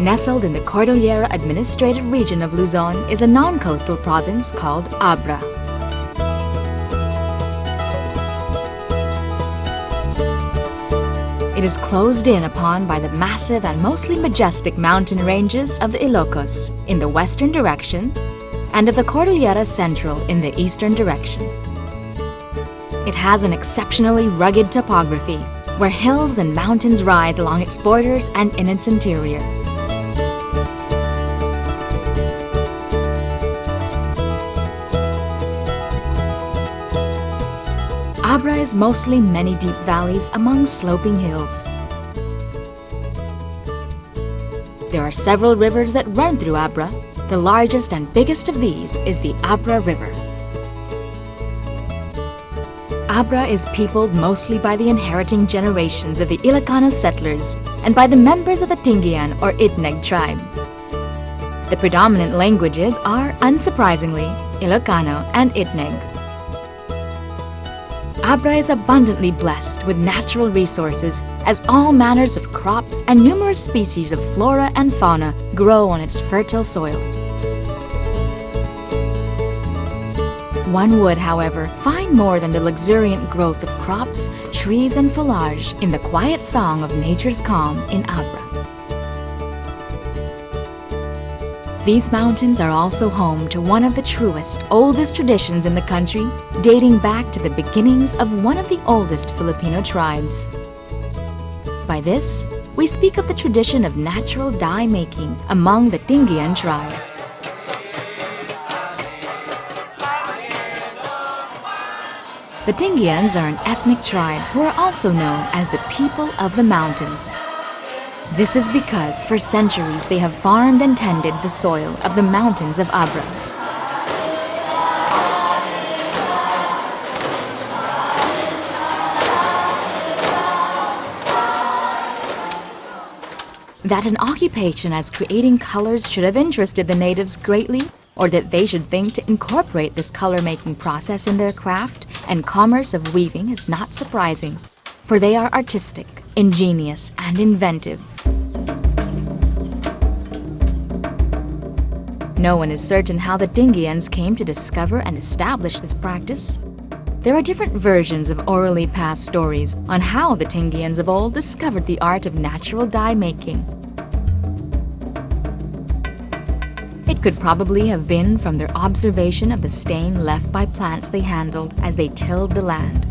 Nestled in the Cordillera administrative region of Luzon is a non-coastal province called ABRA. It is closed in upon by the massive and mostly majestic mountain ranges of the Ilocos in the western direction and of the Cordillera Central in the eastern direction. It has an exceptionally rugged topography, where hills and mountains rise along its borders and in its interior. ABRA is mostly many deep valleys among sloping hills. There are several rivers that run through ABRA. The largest and biggest of these is the ABRA River. ABRA is peopled mostly by the inheriting generations of the Ilocano settlers and by the members of the Tingian or Itneg tribe. The predominant languages are, unsurprisingly, Ilocano and Itneg. ABRA is abundantly blessed with natural resources as all manners of crops and numerous species of flora and fauna grow on its fertile soil. One would, however, find more than the luxuriant growth of crops, trees, and foliage in the quiet song of nature's calm in ABRA. These mountains are also home to one of the truest, oldest traditions in the country, dating back to the beginnings of one of the oldest Filipino tribes. By this, we speak of the tradition of natural dye making among the Tingian tribe. The Tingians are an ethnic tribe who are also known as the people of the mountains. This is because for centuries they have farmed and tended the soil of the mountains of ABRA. That an occupation as creating colors should have interested the natives greatly, or that they should think to incorporate this color-making process in their craft and commerce of weaving is not surprising, for they are artistic, ingenious, and inventive. No one is certain how the Tingians came to discover and establish this practice. There are different versions of orally passed stories on how the Tingians of old discovered the art of natural dye making. It could probably have been from their observation of the stain left by plants they handled as they tilled the land.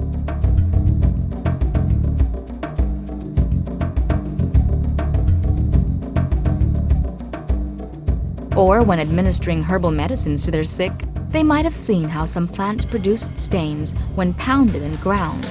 Or when administering herbal medicines to their sick, they might have seen how some plants produced stains when pounded and ground.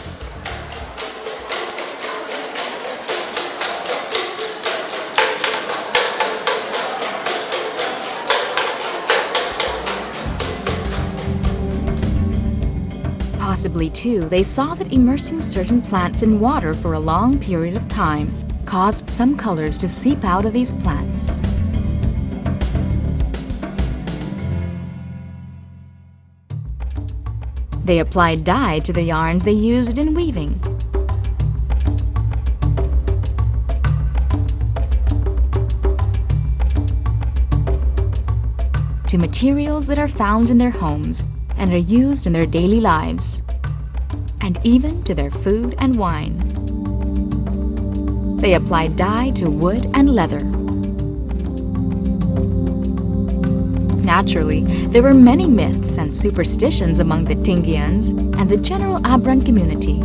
Possibly, too, they saw that immersing certain plants in water for a long period of time caused some colors to seep out of these plants. They applied dye to the yarns they used in weaving. To materials that are found in their homes and are used in their daily lives, and even to their food and wine. They applied dye to wood and leather. Naturally, there were many myths and superstitions among the Tingians and the general Abran community,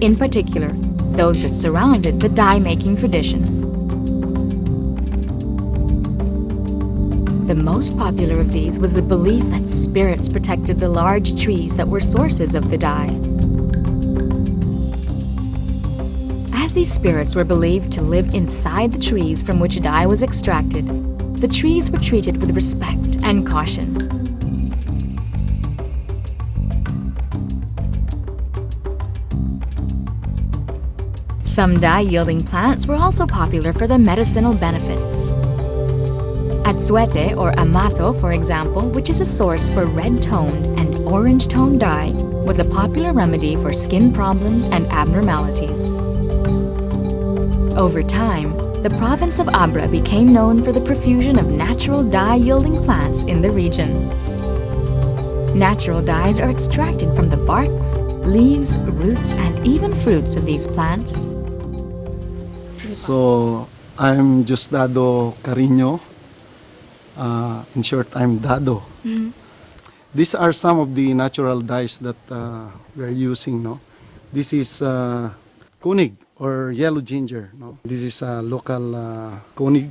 in particular, those that surrounded the dye-making tradition. The most popular of these was the belief that spirits protected the large trees that were sources of the dye. As these spirits were believed to live inside the trees from which dye was extracted, the trees were treated with respect and caution. Some dye-yielding plants were also popular for their medicinal benefits. Atsuete or amato, for example, which is a source for red-toned and orange-toned dye, was a popular remedy for skin problems and abnormalities. Over time, the province of ABRA became known for the profusion of natural dye-yielding plants in the region. Natural dyes are extracted from the barks, leaves, roots, and even fruits of these plants. So, I'm Diosdado Carino. In short, I'm Dado. These are some of the natural dyes that we are using. No? This is konig or yellow ginger. No? This is a local konig.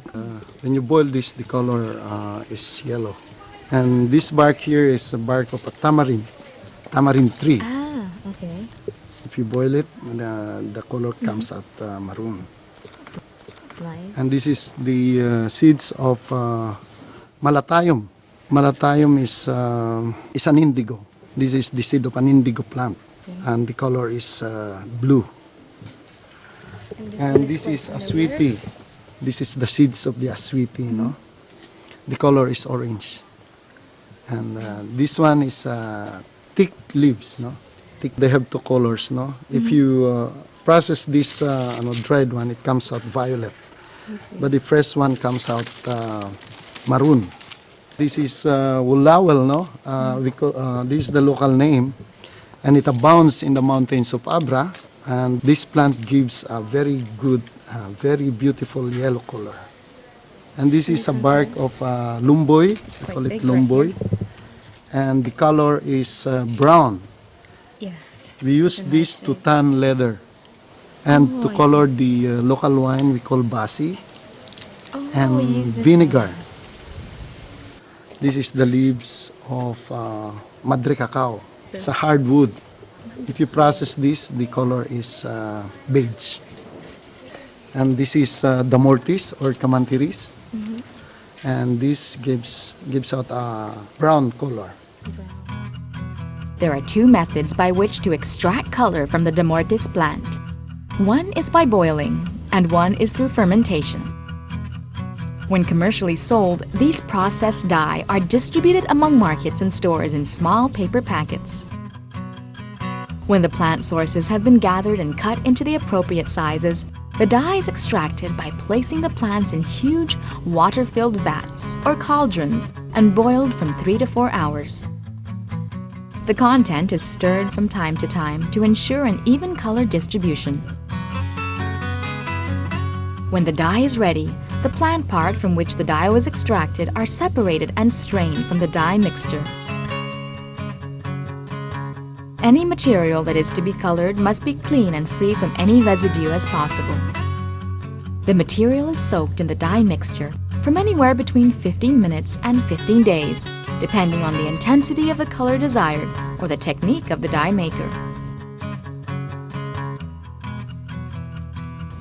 When you boil this, the color is yellow. And this bark here is a bark of a tamarind tree. Ah, okay. If you boil it, the color comes out maroon. It's nice. And this is the seeds of malatayom. Malatayom is an indigo. This is the seed of an indigo plant, and the color is blue. And this is aswiti. This is the seeds of the aswiti. No, the color is orange. And this one is thick leaves. No, thick. They have two colors. No, if you process this dried one, it comes out violet. But the fresh one comes out maroon. This is wulawel, no? This is the local name, and it abounds in the mountains of Abra. And this plant gives a very good, very beautiful yellow color. And this is a bark of lumboy. We call it lumboy, and the color is brown. Yeah. We use this to tan leather, and to color the local wine we call basi, and vinegar. This is the leaves of madre cacao. It's a hard wood. If you process this, the color is beige. And this is the mortis or camantiris. And this gives out a brown color. There are two methods by which to extract color from the Demortis plant. One is by boiling, and one is through fermentation. When commercially sold, these processed dye are distributed among markets and stores in small paper packets. When the plant sources have been gathered and cut into the appropriate sizes, the dye is extracted by placing the plants in huge water-filled vats or cauldrons and boiled from 3 to 4 hours. The content is stirred from time to time to ensure an even color distribution. When the dye is ready, the plant part from which the dye was extracted are separated and strained from the dye mixture. Any material that is to be colored must be clean and free from any residue as possible. The material is soaked in the dye mixture from anywhere between 15 minutes and 15 days, depending on the intensity of the color desired or the technique of the dye maker.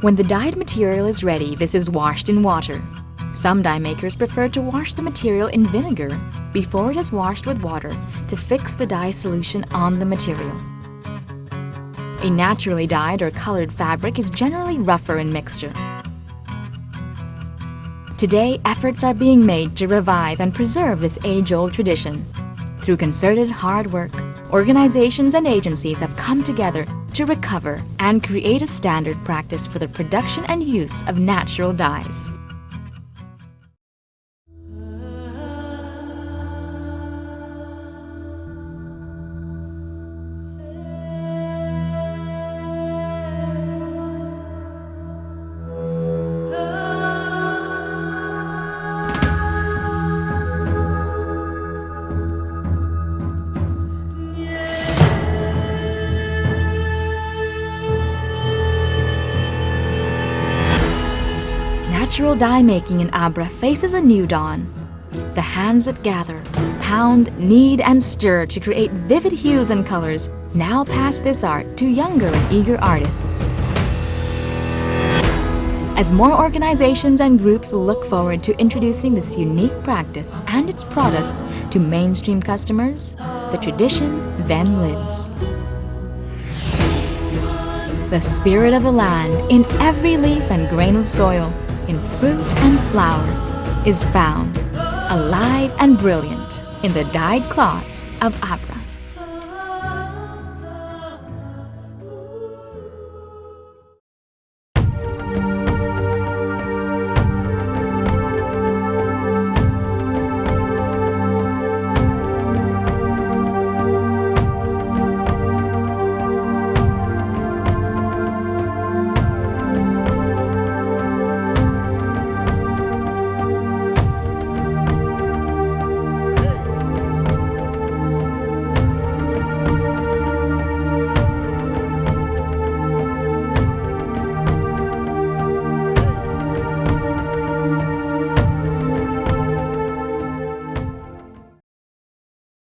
When the dyed material is ready, this is washed in water. Some dye makers prefer to wash the material in vinegar before it is washed with water to fix the dye solution on the material. A naturally dyed or colored fabric is generally rougher in mixture. Today, efforts are being made to revive and preserve this age-old tradition. Through concerted hard work, organizations and agencies have come together to recover and create a standard practice for the production and use of natural dyes. Natural dye making in Abra faces a new dawn. The hands that gather, pound, knead, and stir to create vivid hues and colors now pass this art to younger and eager artists. As more organizations and groups look forward to introducing this unique practice and its products to mainstream customers, the tradition then lives. The spirit of the land in every leaf and grain of soil, in fruit and flower, is found, alive and brilliant, in the dyed cloths of Abra.